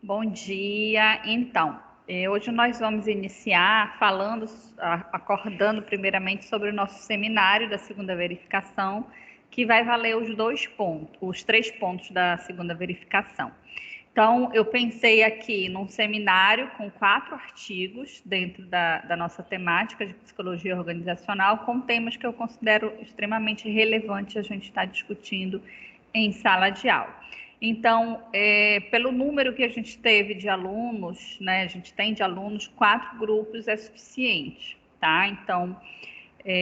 Bom dia. Então, hoje nós vamos iniciar falando, acordando primeiramente sobre o nosso seminário da segunda verificação, que vai valer os 2 pontos, os 3 pontos da segunda verificação. Então, eu pensei aqui num seminário com 4 artigos dentro da nossa temática de psicologia organizacional, com temas que eu considero extremamente relevantes a gente estar discutindo em sala de aula. Então, pelo número que a gente teve de alunos, né, a gente tem de alunos, 4 grupos é suficiente, tá? Então,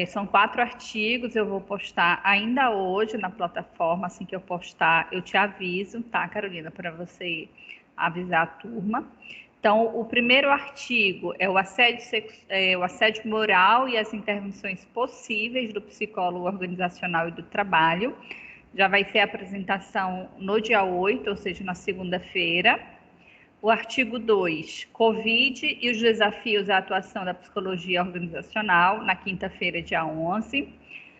são 4 artigos, eu vou postar ainda hoje na plataforma, assim que eu postar, eu te aviso, tá, Carolina, para você avisar a turma. Então, o primeiro artigo é o assédio moral e as intervenções possíveis do psicólogo organizacional e do trabalho. Já vai ser a apresentação no dia 8, ou seja, na segunda-feira. O artigo 2, Covid e os desafios à atuação da psicologia organizacional, na quinta-feira, dia 11.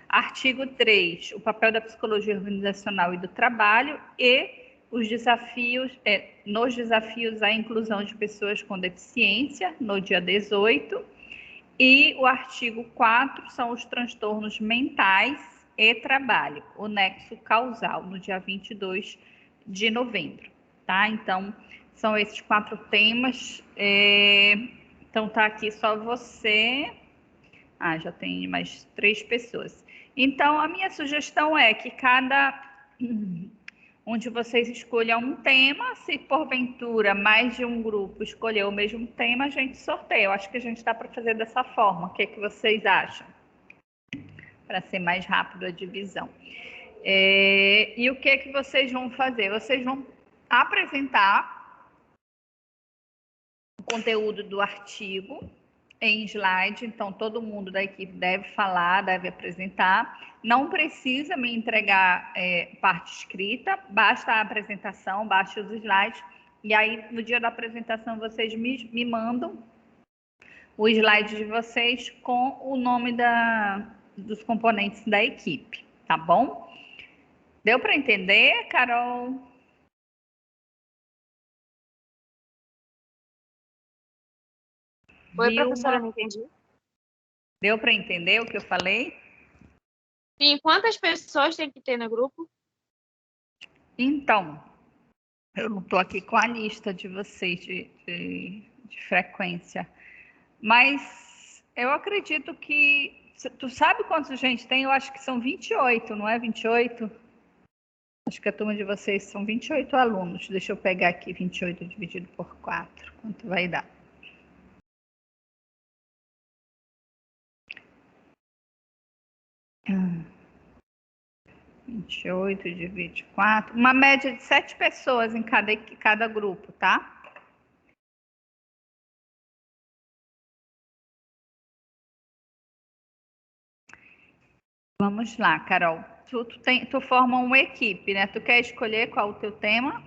Artigo 3, o papel da psicologia organizacional e do trabalho e os desafios, nos desafios à inclusão de pessoas com deficiência, no dia 18. E o artigo 4 são os transtornos mentais e trabalho, o nexo causal, no dia 22 de novembro, tá? Então, são esses 4 temas. Então, tá aqui só você. Já tem mais 3 pessoas. Então, a minha sugestão é que onde vocês escolham um tema, se porventura mais de um grupo escolher o mesmo tema, a gente sorteia. Eu acho que a gente dá para fazer dessa forma. O que é que vocês acham? Para ser mais rápido a divisão. E o que é que vocês vão fazer? Vocês vão apresentar o conteúdo do artigo em slide, então todo mundo da equipe deve falar, deve apresentar. Não precisa me entregar parte escrita, basta a apresentação, basta os slides. E aí, no dia da apresentação, vocês me mandam o slide de vocês com o nome dos componentes da equipe, tá bom? Deu para entender, Carol? Oi, professora, Vilma? não entendi. Deu para entender o que eu falei? Sim, quantas pessoas tem que ter no grupo? Então, eu não estou aqui com a lista de vocês de frequência, mas eu acredito que. Tu sabe quantos gente tem? Eu acho que são 28, não é 28? Acho que a turma de vocês são 28 alunos. Deixa eu pegar aqui 28 dividido por 4. Quanto vai dar? Ah, 28 dividido por 4. Uma média de 7 pessoas em cada grupo, tá? Vamos lá, Carol. Tu forma uma equipe, né? Tu quer escolher qual o teu tema?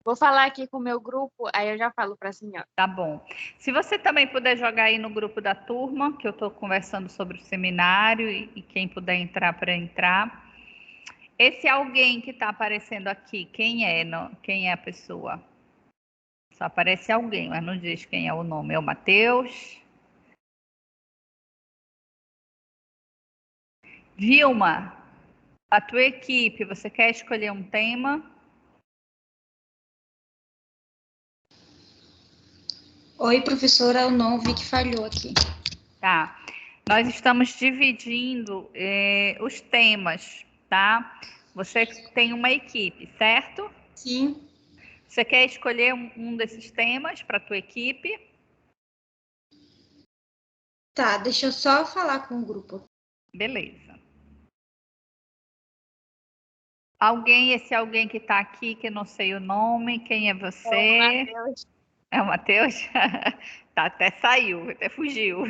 Vou falar aqui com o meu grupo, aí eu já falo para a senhora. Tá bom. Se você também puder jogar aí no grupo da turma, que eu estou conversando sobre o seminário e quem puder entrar para entrar. Esse alguém que está aparecendo aqui, quem é? Quem é a pessoa? Só aparece alguém, mas não diz quem é o nome. É o Matheus? Vilma, a tua equipe, você quer escolher um tema? Oi, professora, eu não vi que falhou aqui. Tá. Nós estamos dividindo os temas, tá? Você tem uma equipe, certo? Sim. Você quer escolher um desses temas para a tua equipe? Tá, deixa eu só falar com o grupo. Beleza. Esse alguém que está aqui, que eu não sei o nome, quem é você? É o Matheus? Tá, até saiu, até fugiu.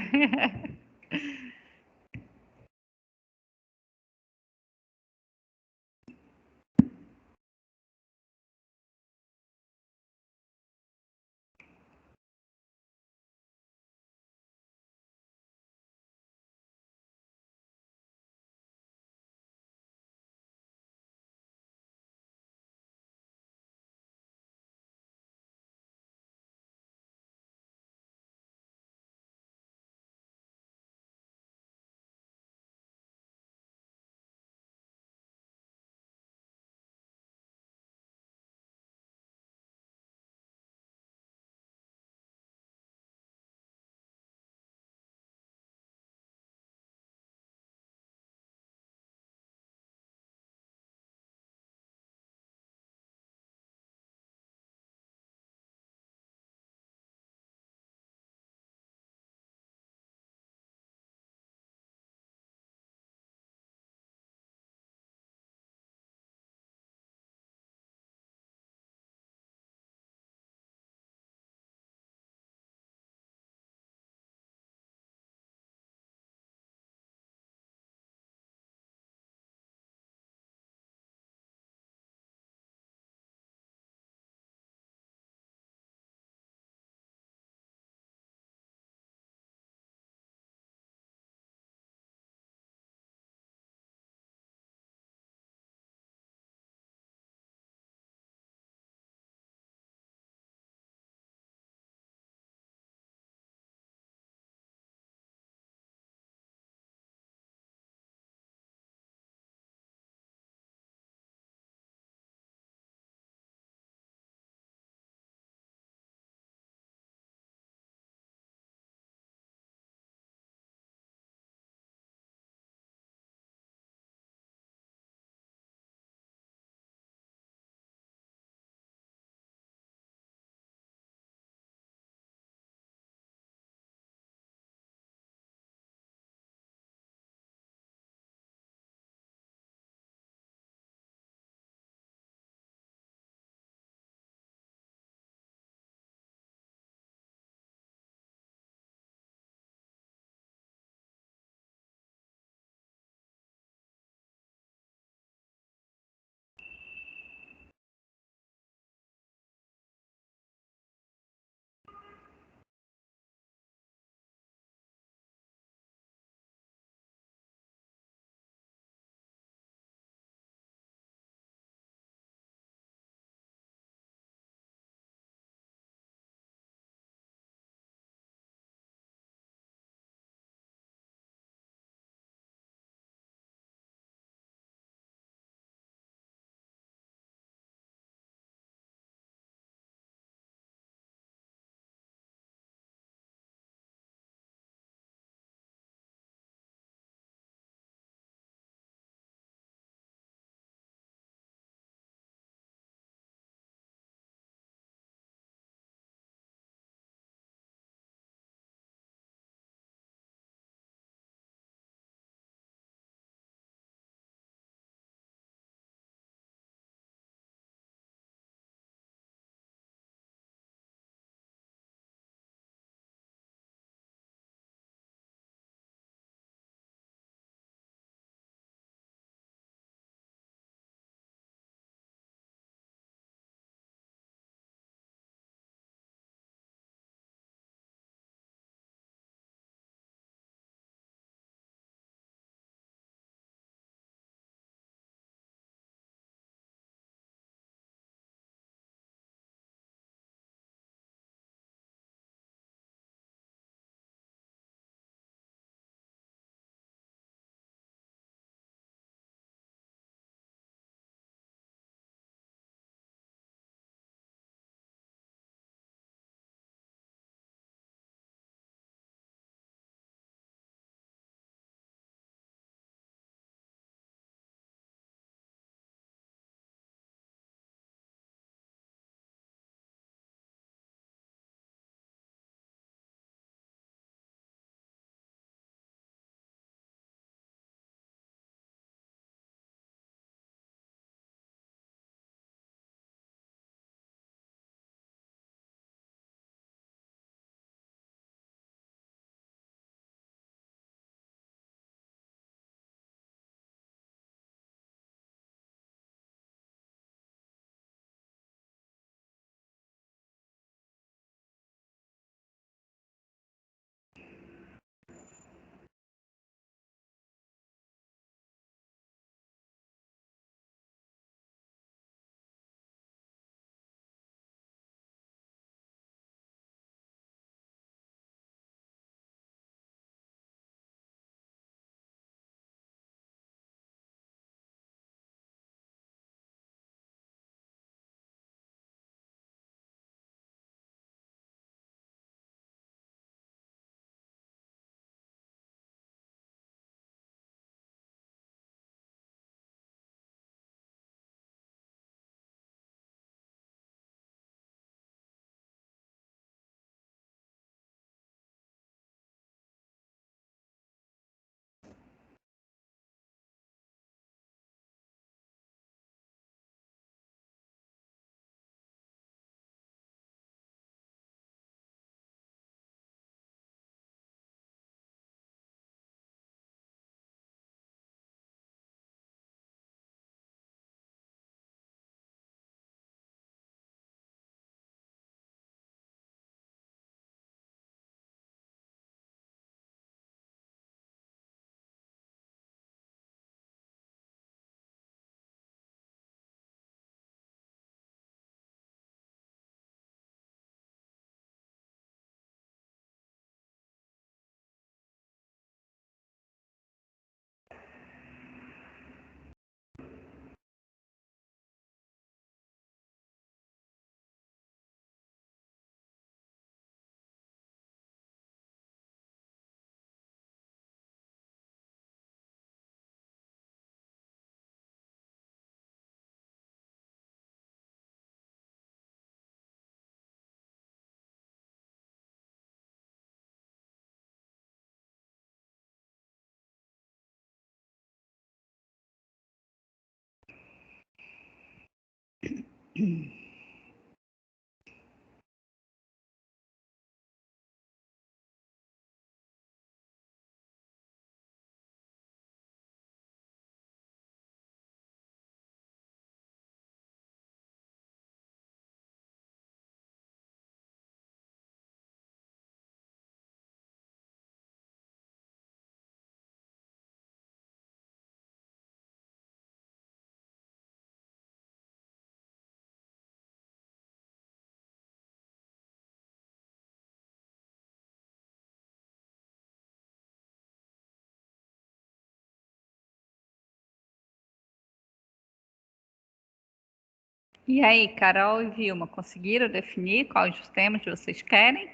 E aí, Carol e Vilma, conseguiram definir quais os temas que vocês querem?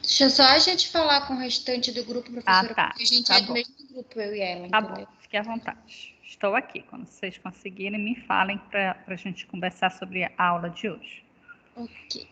Deixa só a gente falar com o restante do grupo, professora, tá. porque a gente Tá é do bom. mesmo grupo, eu e ela, Tá entendeu? bom, fique à vontade. Estou aqui. Quando vocês conseguirem, me falem para a gente conversar sobre a aula de hoje. Ok.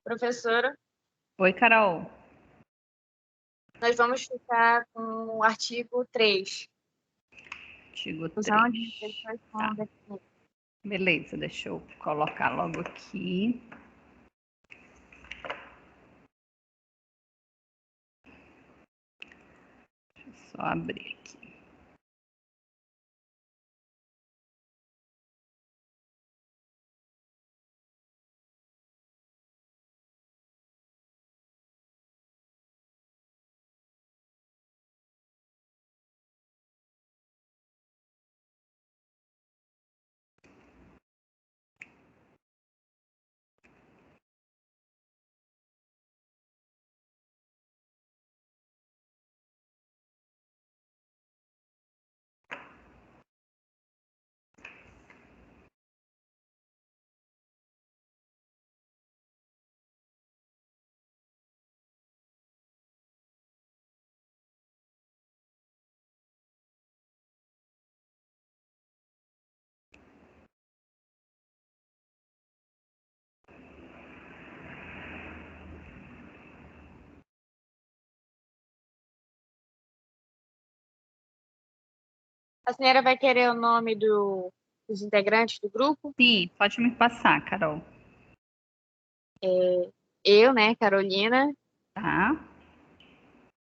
Professora, Oi, Carol. nós vamos ficar com o artigo 3. Artigo Usar 3. limitações Tá. com Beleza, deixa eu colocar logo aqui. Deixa eu só abrir aqui. A senhora vai querer o nome dos integrantes do grupo? Sim, pode me passar, Carol. Eu, né, Carolina, Tá?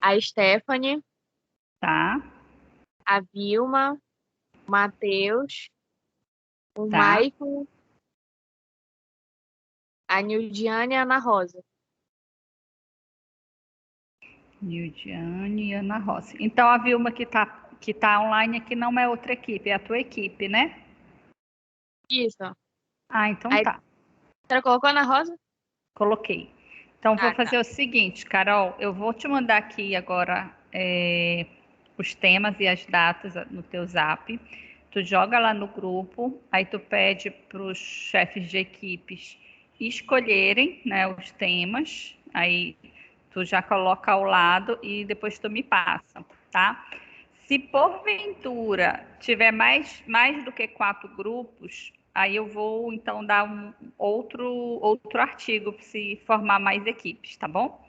a Stephanie, Tá, a Vilma, o Matheus, o tá. Maicon, a Nildiane e a Ana Rosa. Nildiane e Ana Rossi. Então, a Vilma que tá online aqui não é outra equipe, é a tua equipe, né? Isso. Ah, então Aí, tá. você colocou a Ana Rosa? Coloquei. Então, vou Ah, tá. fazer o seguinte, Carol, eu vou te mandar aqui agora os temas e as datas no teu Zap. Tu joga lá no grupo, aí tu pede para os chefes de equipes escolherem, né, os temas, aí tu já coloca ao lado e depois tu me passa, tá? Se porventura tiver mais do que 4 grupos, aí eu vou então dar outro artigo para se formar mais equipes, tá bom?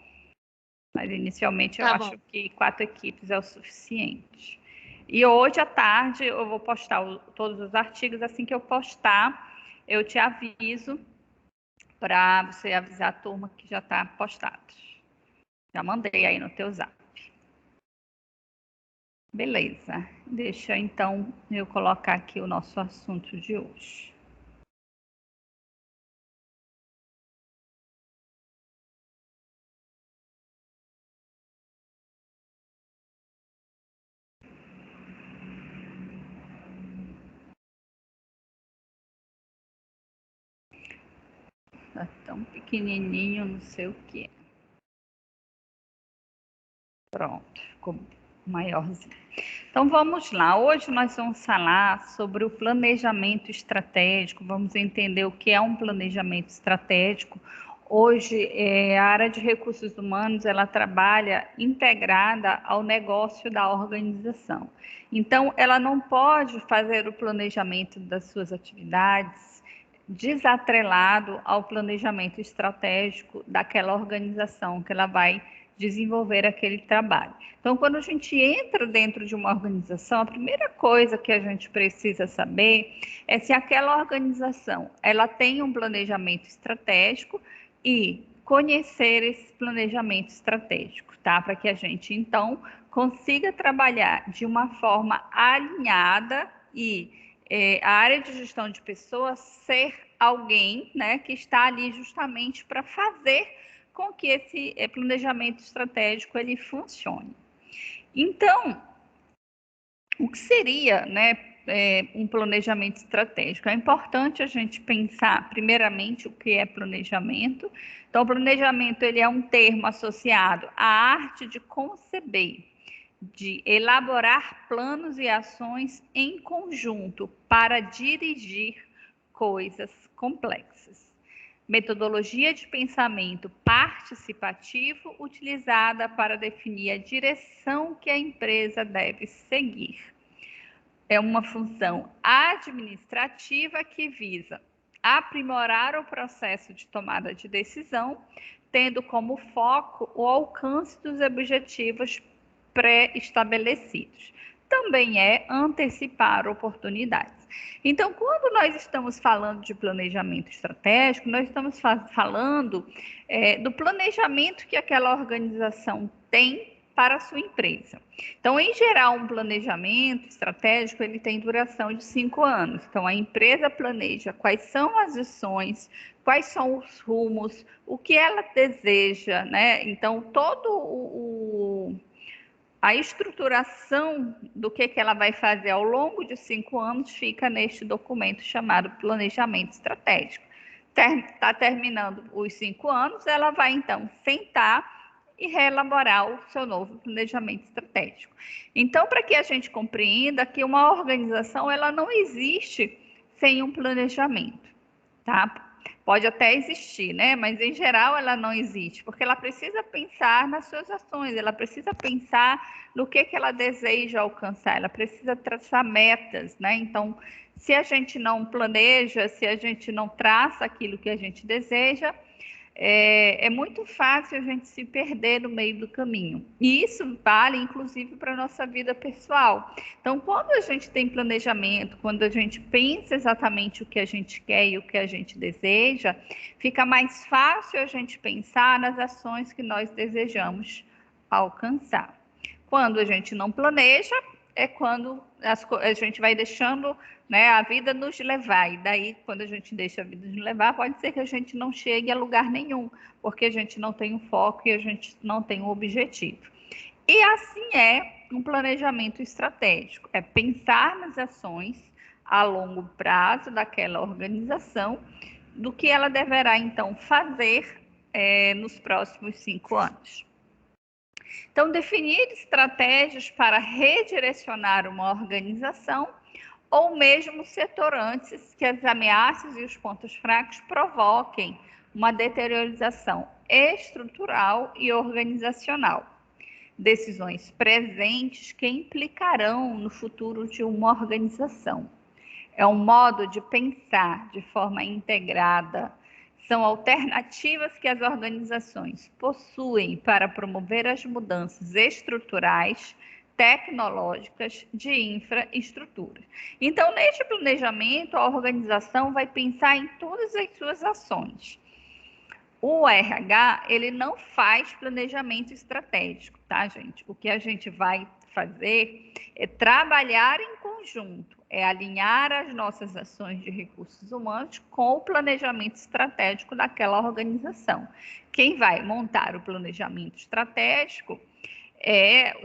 Mas inicialmente eu Tá acho bom. que 4 equipes é o suficiente. E hoje à tarde eu vou postar todos os artigos. Assim que eu postar, eu te aviso para você avisar a turma que já está postado. Já mandei aí no teu Zap. Beleza. Deixa então eu colocar aqui o nosso assunto de hoje. Tá tão pequenininho, não sei o que. Pronto, ficou maiorzinho. Então vamos lá. Hoje nós vamos falar sobre o planejamento estratégico. Vamos entender o que é um planejamento estratégico. Hoje, a área de recursos humanos ela trabalha integrada ao negócio da organização. Então, ela não pode fazer o planejamento das suas atividades desatrelado ao planejamento estratégico daquela organização que ela vai desenvolver aquele trabalho. Então, quando a gente entra dentro de uma organização, a primeira coisa que a gente precisa saber é se aquela organização ela tem um planejamento estratégico e conhecer esse planejamento estratégico, tá? Para que a gente então consiga trabalhar de uma forma alinhada e a área de gestão de pessoas ser alguém, né, que está ali justamente para fazer com que esse planejamento estratégico ele funcione. Então, o que seria, né, um planejamento estratégico? É importante a gente pensar, primeiramente, o que é planejamento. Então, o planejamento ele é um termo associado à arte de conceber, de elaborar planos e ações em conjunto para dirigir coisas complexas. Metodologia de pensamento participativo utilizada para definir a direção que a empresa deve seguir. É uma função administrativa que visa aprimorar o processo de tomada de decisão, tendo como foco o alcance dos objetivos pré-estabelecidos. Também é antecipar oportunidades. Então, quando nós estamos falando de planejamento estratégico, nós estamos falando do planejamento que aquela organização tem para a sua empresa. Então, em geral, um planejamento estratégico ele tem duração de 5 anos. Então, a empresa planeja quais são as ações, quais são os rumos, o que ela deseja, né? Então, a estruturação do que ela vai fazer ao longo de 5 anos fica neste documento chamado Planejamento Estratégico. Está terminando os 5 anos, ela vai então sentar e reelaborar o seu novo planejamento estratégico. Então, para que a gente compreenda que uma organização ela não existe sem um planejamento, tá? Pode até existir, né? Mas em geral ela não existe, porque ela precisa pensar nas suas ações, ela precisa pensar no que ela deseja alcançar, ela precisa traçar metas, né? Então, se a gente não planeja, se a gente não traça aquilo que a gente deseja, é muito fácil a gente se perder no meio do caminho. E isso vale, inclusive, para a nossa vida pessoal. Então, quando a gente tem planejamento, quando a gente pensa exatamente o que a gente quer e o que a gente deseja, fica mais fácil a gente pensar nas ações que nós desejamos alcançar. Quando a gente não planeja, é quando a gente vai deixando, né, a vida nos levar. E daí, quando a gente deixa a vida nos levar, pode ser que a gente não chegue a lugar nenhum, porque a gente não tem um foco e a gente não tem um objetivo. E assim é um planejamento estratégico, é pensar nas ações a longo prazo daquela organização, do que ela deverá, então, fazer nos próximos 5 anos. Então, definir estratégias para redirecionar uma organização ou mesmo setor antes que as ameaças e os pontos fracos provoquem uma deteriorização estrutural e organizacional. Decisões presentes que implicarão no futuro de uma organização. É um modo de pensar de forma integrada. São alternativas que as organizações possuem para promover as mudanças estruturais, tecnológicas, de infraestrutura. Então, neste planejamento, a organização vai pensar em todas as suas ações. O RH, ele não faz planejamento estratégico, tá, gente? O que a gente vai fazer é trabalhar em conjunto, é alinhar as nossas ações de recursos humanos com o planejamento estratégico daquela organização. Quem vai montar o planejamento estratégico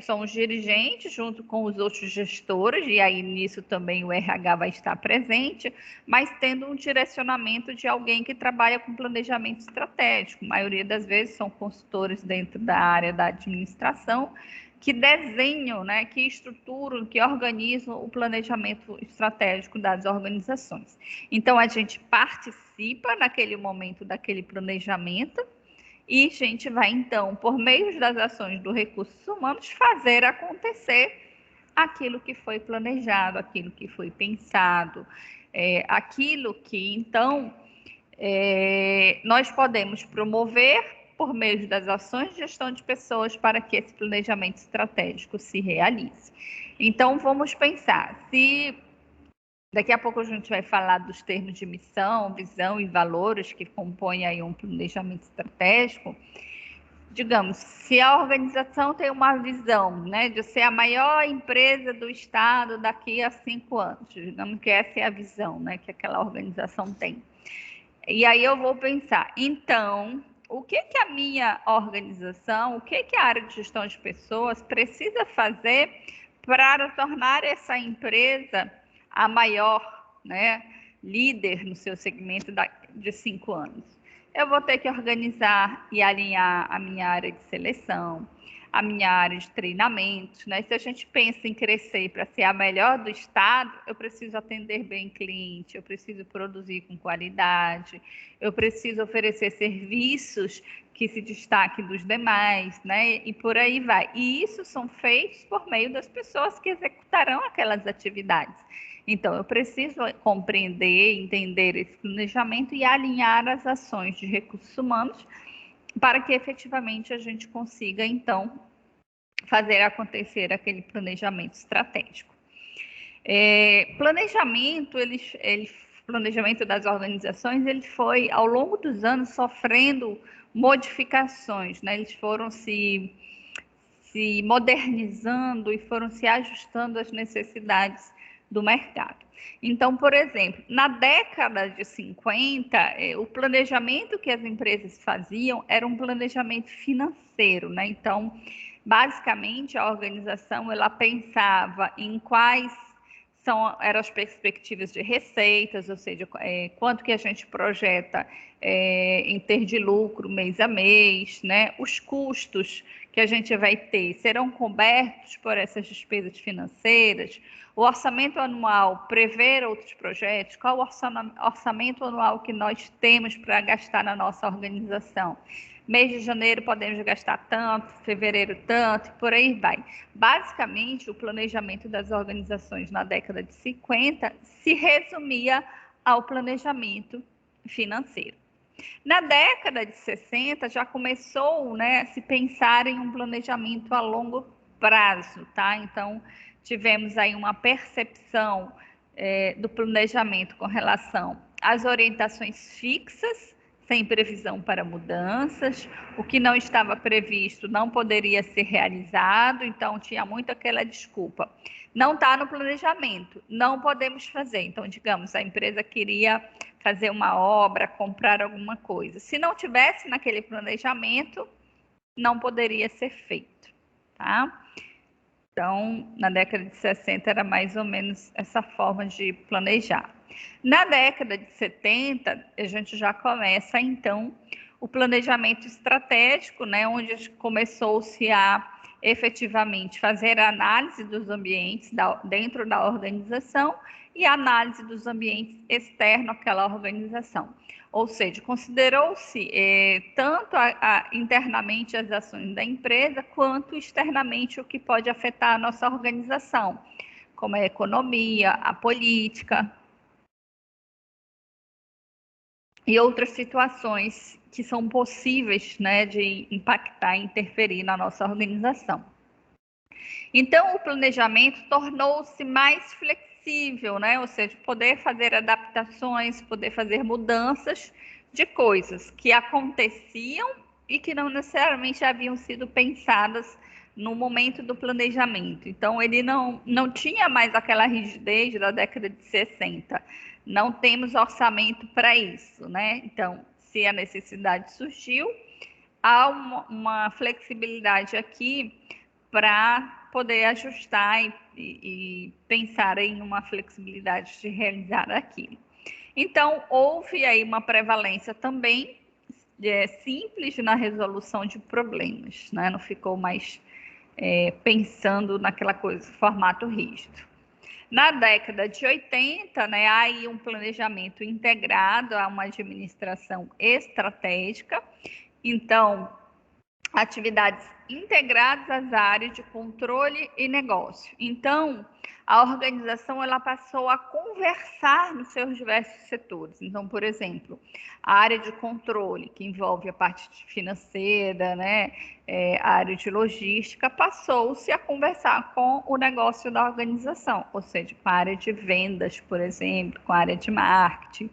são os dirigentes, junto com os outros gestores, e aí nisso também o RH vai estar presente, mas tendo um direcionamento de alguém que trabalha com planejamento estratégico. A maioria das vezes são consultores dentro da área da administração, que desenham, né, que estruturam, que organizam o planejamento estratégico das organizações. Então, a gente participa naquele momento daquele planejamento, e a gente vai, então, por meio das ações do recursos humanos, fazer acontecer aquilo que foi planejado, aquilo que foi pensado, aquilo que, então, nós podemos promover por meio das ações de gestão de pessoas para que esse planejamento estratégico se realize. Então, vamos pensar, se daqui a pouco a gente vai falar dos termos de missão, visão e valores que compõem aí um planejamento estratégico. Digamos, se a organização tem uma visão, né, de ser a maior empresa do estado daqui a 5 anos, digamos que essa é a visão, né, que aquela organização tem. E aí eu vou pensar, então, o que a minha organização, o que a área de gestão de pessoas precisa fazer para tornar essa empresa a maior, né, líder no seu segmento de 5 anos. Eu vou ter que organizar e alinhar a minha área de seleção, a minha área de treinamentos, né? Se a gente pensa em crescer para ser a melhor do estado, eu preciso atender bem cliente, eu preciso produzir com qualidade, eu preciso oferecer serviços que se destaquem dos demais, né? E por aí vai. E isso são feitos por meio das pessoas que executarão aquelas atividades. Então, eu preciso compreender, entender esse planejamento e alinhar as ações de recursos humanos para que efetivamente a gente consiga, então, fazer acontecer aquele planejamento estratégico. Planejamento das organizações, ele foi, ao longo dos anos, sofrendo modificações, né? Eles foram se modernizando e foram se ajustando às necessidades do mercado. Então, por exemplo, na década de 50, o planejamento que as empresas faziam era um planejamento financeiro, né? Então, basicamente, a organização ela pensava em quais eram as perspectivas de receitas, ou seja, quanto que a gente projeta em ter de lucro mês a mês, né? Os custos que a gente vai ter serão cobertos por essas despesas financeiras. O orçamento anual prever outros projetos, qual o orçamento anual que nós temos para gastar na nossa organização. Mês de janeiro podemos gastar tanto, fevereiro tanto, e por aí vai. Basicamente, o planejamento das organizações na década de 50 se resumia ao planejamento financeiro. Na década de 60, já começou, né, a se pensar em um planejamento a longo prazo, tá? Então, tivemos aí uma percepção do planejamento com relação às orientações fixas, sem previsão para mudanças, o que não estava previsto não poderia ser realizado, então tinha muito aquela desculpa. Não está no planejamento, não podemos fazer. Então, digamos, a empresa queria fazer uma obra, comprar alguma coisa. Se não tivesse naquele planejamento, não poderia ser feito, tá? Então, na década de 60 era mais ou menos essa forma de planejar. Na década de 70, a gente já começa, então, o planejamento estratégico, né, onde começou-se a efetivamente fazer a análise dos ambientes dentro da organização e a análise dos ambientes externos àquela organização. Ou seja, considerou-se tanto internamente as ações da empresa, quanto externamente o que pode afetar a nossa organização, como a economia, a política e outras situações que são possíveis, né, de impactar e interferir na nossa organização. Então, o planejamento tornou-se mais flexível, né? Ou seja, poder fazer adaptações, poder fazer mudanças de coisas que aconteciam e que não necessariamente haviam sido pensadas no momento do planejamento. Então, ele não tinha mais aquela rigidez da década de 60. Não temos orçamento para isso, né? Então, se a necessidade surgiu, há uma flexibilidade aqui para poder ajustar e pensar em uma flexibilidade de realizar aquilo. Então, houve aí uma prevalência também simples na resolução de problemas, né? Não ficou mais pensando naquela coisa, formato rígido. Na década de 80, né, há aí um planejamento integrado a uma administração estratégica. Então, atividades integradas às áreas de controle e negócio. Então, a organização ela passou a conversar nos seus diversos setores. Então, por exemplo, a área de controle, que envolve a parte financeira, né, a área de logística, passou-se a conversar com o negócio da organização, ou seja, com a área de vendas, por exemplo, com a área de marketing.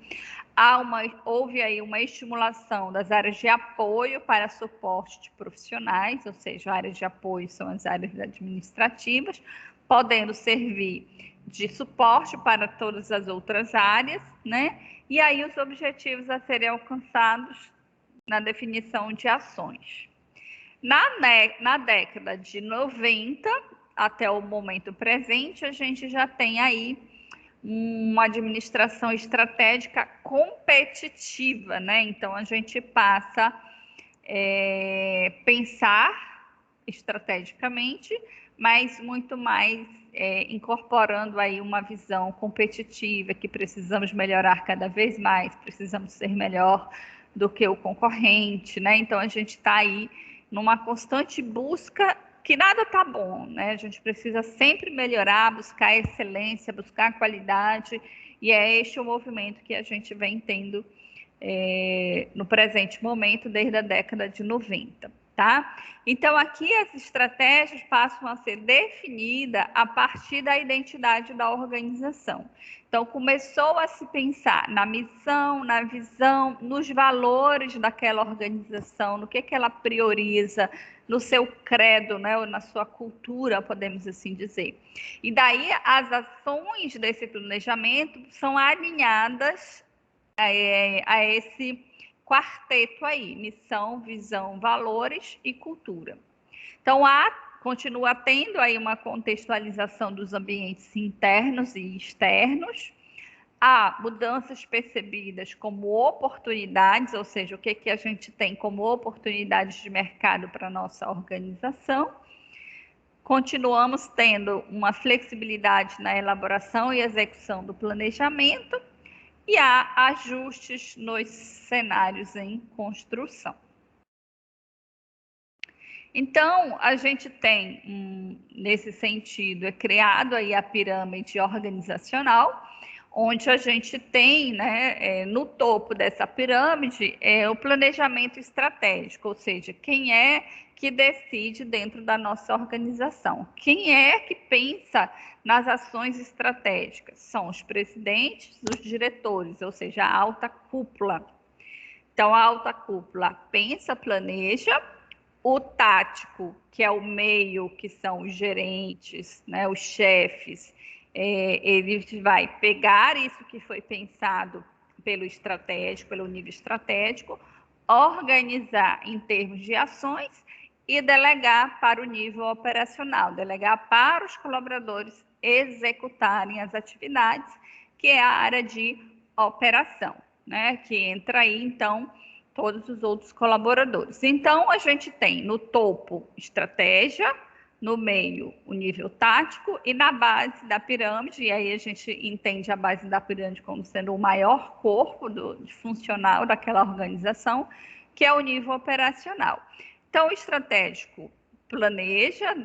Houve aí uma estimulação das áreas de apoio para suporte de profissionais, ou seja, áreas de apoio são as áreas administrativas, podendo servir de suporte para todas as outras áreas, né? E aí os objetivos a serem alcançados na definição de ações. Na década de 90 até o momento presente, a gente já tem aí uma administração estratégica competitiva, né? Então, a gente passa a pensar estrategicamente, mas muito mais incorporando aí uma visão competitiva, que precisamos melhorar cada vez mais, precisamos ser melhor do que o concorrente, né? Então, a gente está aí numa constante busca que nada está bom, né? A gente precisa sempre melhorar, buscar excelência, buscar qualidade, e é este o movimento que a gente vem tendo no presente momento, desde a década de 90, tá? Então, aqui as estratégias passam a ser definidas a partir da identidade da organização. Então, começou a se pensar na missão, na visão, nos valores daquela organização, no que ela prioriza, no seu credo, né, ou na sua cultura, podemos assim dizer. E daí as ações desse planejamento são alinhadas a esse quarteto aí, missão, visão, valores e cultura. Então, continua tendo aí uma contextualização dos ambientes internos e externos, há mudanças percebidas como oportunidades, ou seja, o que a gente tem como oportunidades de mercado para a nossa organização. Continuamos tendo uma flexibilidade na elaboração e execução do planejamento e há ajustes nos cenários em construção. Então, a gente tem, nesse sentido, criado aí a pirâmide organizacional, onde a gente tem, né, no topo dessa pirâmide, o planejamento estratégico, ou seja, quem é que decide dentro da nossa organização? Quem é que pensa nas ações estratégicas? São os presidentes, os diretores, ou seja, a alta cúpula. Então, a alta cúpula pensa, planeja, o tático, que é o meio, que são os gerentes, né, os chefes, ele vai pegar isso que foi pensado pelo estratégico, pelo nível estratégico, organizar em termos de ações e delegar para o nível operacional, delegar para os colaboradores executarem as atividades, que é a área de operação, né? Que entra aí, então, todos os outros colaboradores. Então, a gente tem no topo estratégia, no meio o nível tático e na base da pirâmide, e aí a gente entende a base da pirâmide como sendo o maior corpo funcional daquela organização, que é o nível operacional. Então, o estratégico planeja,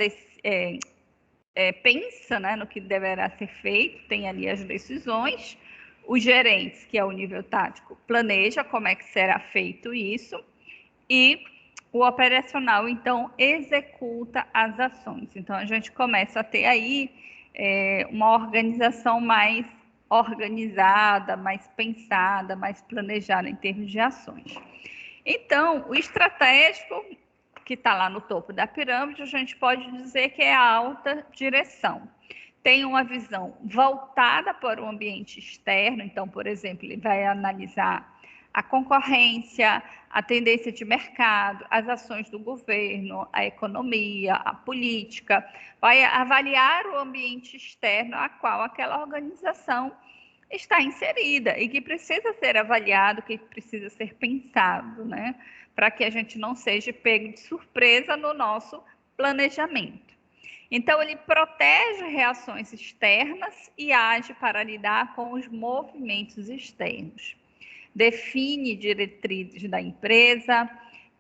pensa, né, no que deverá ser feito, tem ali as decisões. Os gerentes, que é o nível tático, planeja como é que será feito isso. E o operacional, então, executa as ações. Então, a gente começa a ter aí uma organização mais organizada, mais pensada, mais planejada em termos de ações. Então, o estratégico, que está lá no topo da pirâmide, a gente pode dizer que é a alta direção. Tem uma visão voltada para o ambiente externo, então, por exemplo, ele vai analisar a concorrência, a tendência de mercado, as ações do governo, a economia, a política, vai avaliar o ambiente externo a qual aquela organização está inserida e que precisa ser avaliado, que precisa ser pensado, né? Para que a gente não seja pego de surpresa no nosso planejamento. Então, ele protege reações externas e age para lidar com os movimentos externos. Define diretrizes da empresa,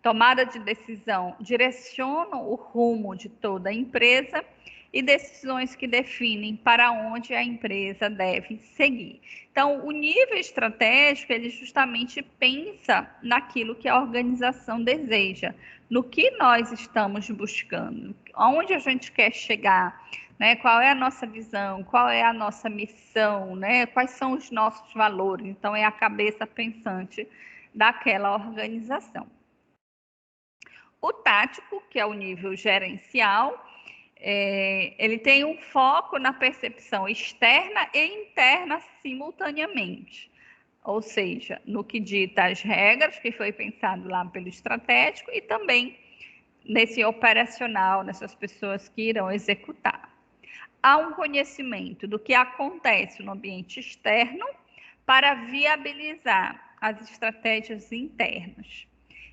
tomada de decisão direciona o rumo de toda a empresa e decisões que definem para onde a empresa deve seguir. Então, o nível estratégico, ele justamente pensa naquilo que a organização deseja, no que nós estamos buscando, aonde a gente quer chegar, né? Qual é a nossa visão, qual é a nossa missão, né? Quais são os nossos valores. Então, é a cabeça pensante daquela organização. O tático, que é o nível gerencial, ele tem um foco na percepção externa e interna simultaneamente. Ou seja, no que dita as regras, que foi pensado lá pelo estratégico, e também nesse operacional, nessas pessoas que irão executar. Há um conhecimento do que acontece no ambiente externo para viabilizar as estratégias internas,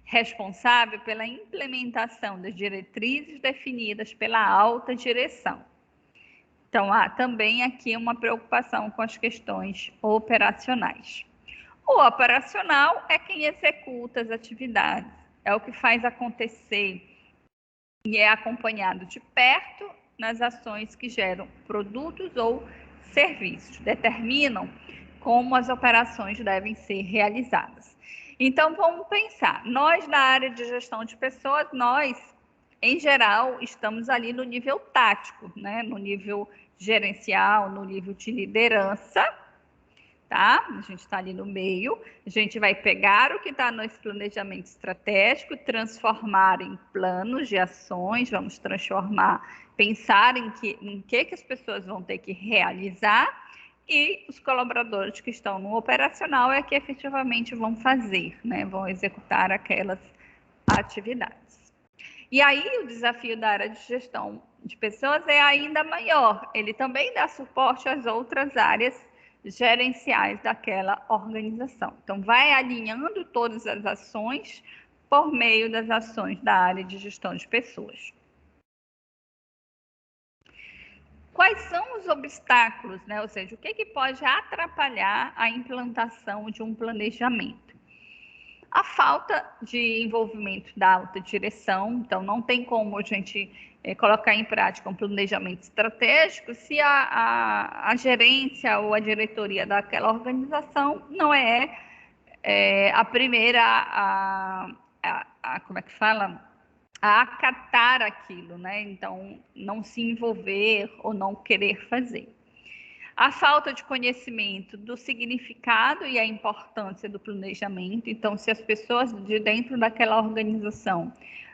responsável pela implementação das diretrizes definidas pela alta direção. Então, há também aqui uma preocupação com as questões operacionais. O operacional é quem executa as atividades, é o que faz acontecer e é acompanhado de perto nas ações que geram produtos ou serviços, determinam como as operações devem ser realizadas. Então, vamos pensar, nós na área de gestão de pessoas, nós, em geral, estamos ali no nível tático, né? No nível gerencial, no nível de liderança, tá? A gente está ali no meio, a gente vai pegar o que está no planejamento estratégico, transformar em planos de ações, vamos transformar, pensar em que as pessoas vão ter que realizar, e os colaboradores que estão no operacional é que efetivamente vão fazer, né? Vão executar aquelas atividades. E aí o desafio da área de gestão de pessoas é ainda maior, ele também dá suporte às outras áreas gerenciais daquela organização. Então, vai alinhando todas as ações por meio das ações da área de gestão de pessoas. Quais são os obstáculos, né? Ou seja, o que pode atrapalhar a implantação de um planejamento? A falta de envolvimento da alta direção, então não tem como a gente colocar em prática um planejamento estratégico se a gerência ou a diretoria daquela organização não é a primeira como é que fala? A acatar aquilo, né? Então, não se envolver ou não querer fazer. A falta de conhecimento do significado e a importância do planejamento. Então, se as pessoas de dentro daquela organização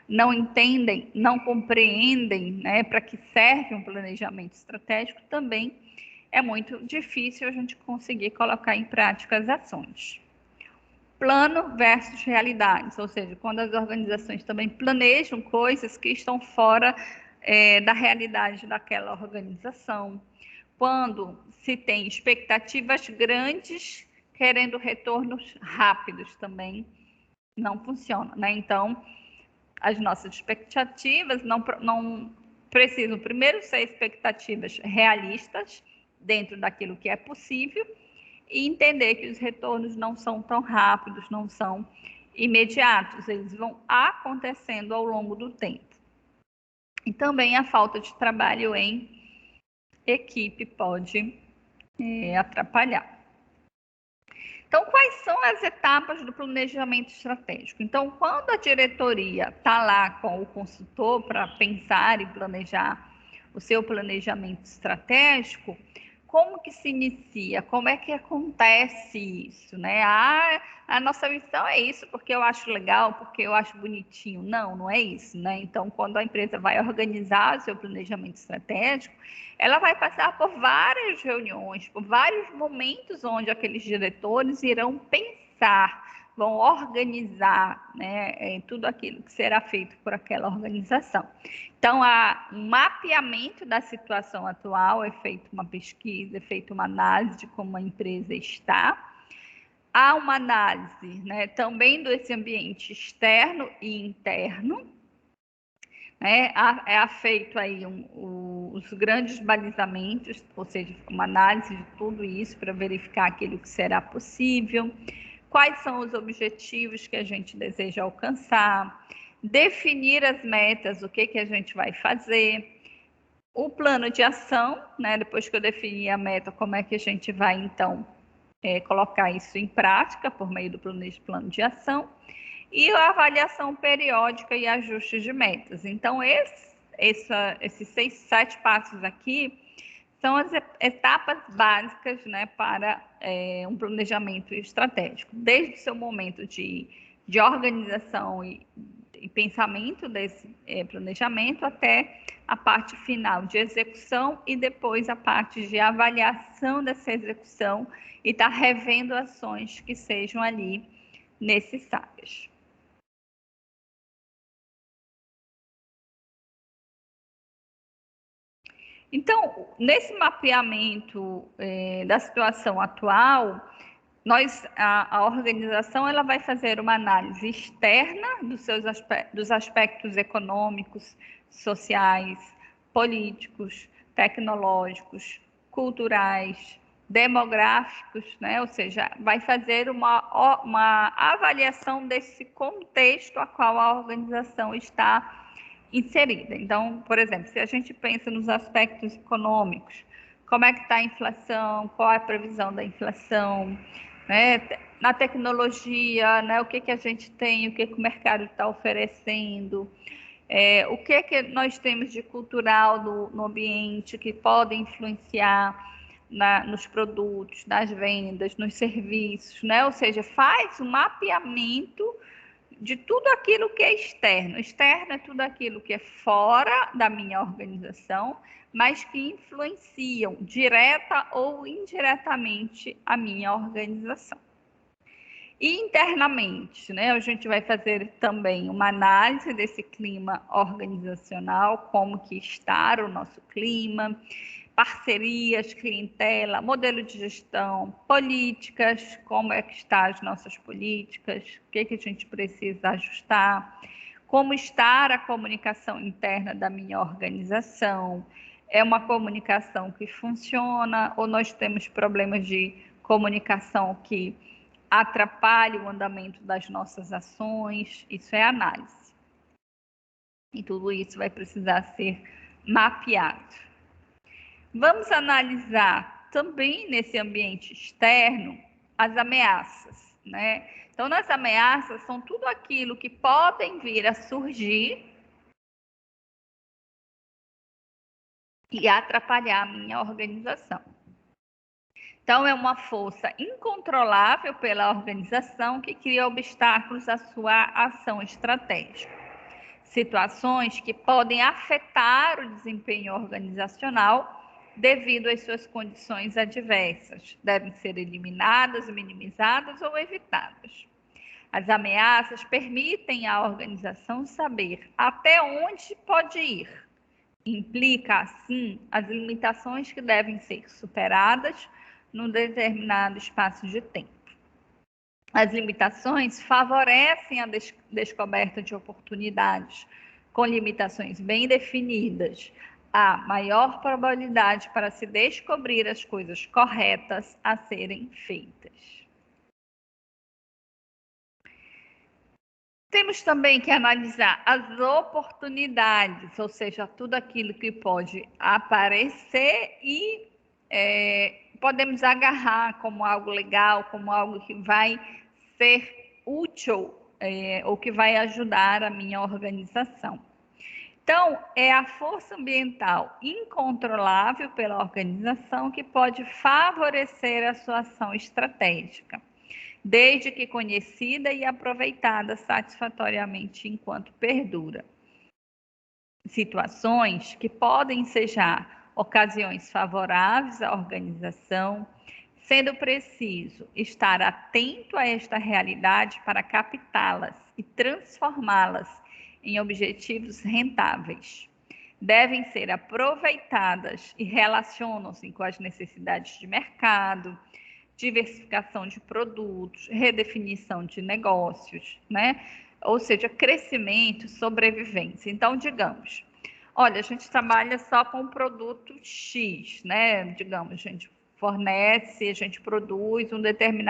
não entendem, não compreendem, né, para que serve um planejamento estratégico, também é muito difícil a gente conseguir colocar em prática as ações. Plano versus realidades, ou seja, quando as organizações também planejam coisas que estão fora da realidade daquela organização. Quando se tem expectativas grandes, querendo retornos rápidos também, não funciona, né? Então, as nossas expectativas não precisam, primeiro, ser expectativas realistas, dentro daquilo que é possível, e entender que os retornos não são tão rápidos, não são imediatos, eles vão acontecendo ao longo do tempo. E também a falta de trabalho em equipe pode atrapalhar. Então, quais são as etapas do planejamento estratégico? Então, quando a diretoria está lá com o consultor para pensar e planejar o seu planejamento estratégico, como que se inicia? Como é que acontece isso, né? A nossa missão é isso, porque eu acho legal, porque eu acho bonitinho. Não, não é isso, né? Então, quando a empresa vai organizar o seu planejamento estratégico, ela vai passar por várias reuniões, por vários momentos onde aqueles diretores irão pensar, vão organizar, né, tudo aquilo que será feito por aquela organização. Então, há um mapeamento da situação atual, é feita uma pesquisa, é feita uma análise de como a empresa está. Há uma análise, né, também desse ambiente externo e interno, né? É feito aí os grandes balizamentos, ou seja, uma análise de tudo isso para verificar aquilo que será possível, quais são os objetivos que a gente deseja alcançar, definir as metas, o que a gente vai fazer, o plano de ação, né? Depois que eu definir a meta, como é que a gente vai, então, colocar isso em prática por meio do plano de ação, e a avaliação periódica e ajustes de metas. Então, esses 6, 7 passos aqui são as etapas básicas, né, para um planejamento estratégico, desde o seu momento de organização e pensamento desse planejamento até a parte final de execução e depois a parte de avaliação dessa execução e estar revendo ações que sejam ali necessárias. Então, nesse mapeamento da situação atual, a organização ela vai fazer uma análise externa dos aspectos econômicos, sociais, políticos, tecnológicos, culturais, demográficos, né? Ou seja, vai fazer uma avaliação desse contexto a qual a organização está inserida. Então, por exemplo, se a gente pensa nos aspectos econômicos, como é que está a inflação, qual é a previsão da inflação, né? Na tecnologia, né? O que a gente tem, o que o mercado está oferecendo, o que nós temos de cultural no ambiente que pode influenciar nos produtos, nas vendas, nos serviços, né? Ou seja, faz um mapeamento de tudo aquilo que é externo. Externo é tudo aquilo que é fora da minha organização, mas que influenciam direta ou indiretamente a minha organização. E internamente, né, a gente vai fazer também uma análise desse clima organizacional, como que está o nosso clima, parcerias, clientela, modelo de gestão, políticas, como é que estão as nossas políticas, o que a gente precisa ajustar, como está a comunicação interna da minha organização, é uma comunicação que funciona ou nós temos problemas de comunicação que atrapalham o andamento das nossas ações, isso é análise. E tudo isso vai precisar ser mapeado. Vamos analisar também nesse ambiente externo as ameaças, né? Então, nas ameaças são tudo aquilo que podem vir a surgir e atrapalhar a minha organização. Então, é uma força incontrolável pela organização que cria obstáculos à sua ação estratégica. Situações que podem afetar o desempenho organizacional devido às suas condições adversas. Devem ser eliminadas, minimizadas ou evitadas. As ameaças permitem à organização saber até onde pode ir. Implica, assim, as limitações que devem ser superadas num determinado espaço de tempo. As limitações favorecem a descoberta de oportunidades. Com limitações bem definidas, há maior probabilidade para se descobrir as coisas corretas a serem feitas. Temos também que analisar as oportunidades, ou seja, tudo aquilo que pode aparecer e podemos agarrar como algo legal, como algo que vai ser útil ou que vai ajudar a minha organização. Então, é a força ambiental incontrolável pela organização que pode favorecer a sua ação estratégica, desde que conhecida e aproveitada satisfatoriamente enquanto perdura. Situações que podem ensejar ocasiões favoráveis à organização, sendo preciso estar atento a esta realidade para captá-las e transformá-las em objetivos rentáveis. Devem ser aproveitadas e relacionam-se com as necessidades de mercado, diversificação de produtos, redefinição de negócios, né? Ou seja, crescimento, sobrevivência. Então, digamos, olha, a gente trabalha só com o produto X, né? Digamos, a gente fornece, a gente produz um determinado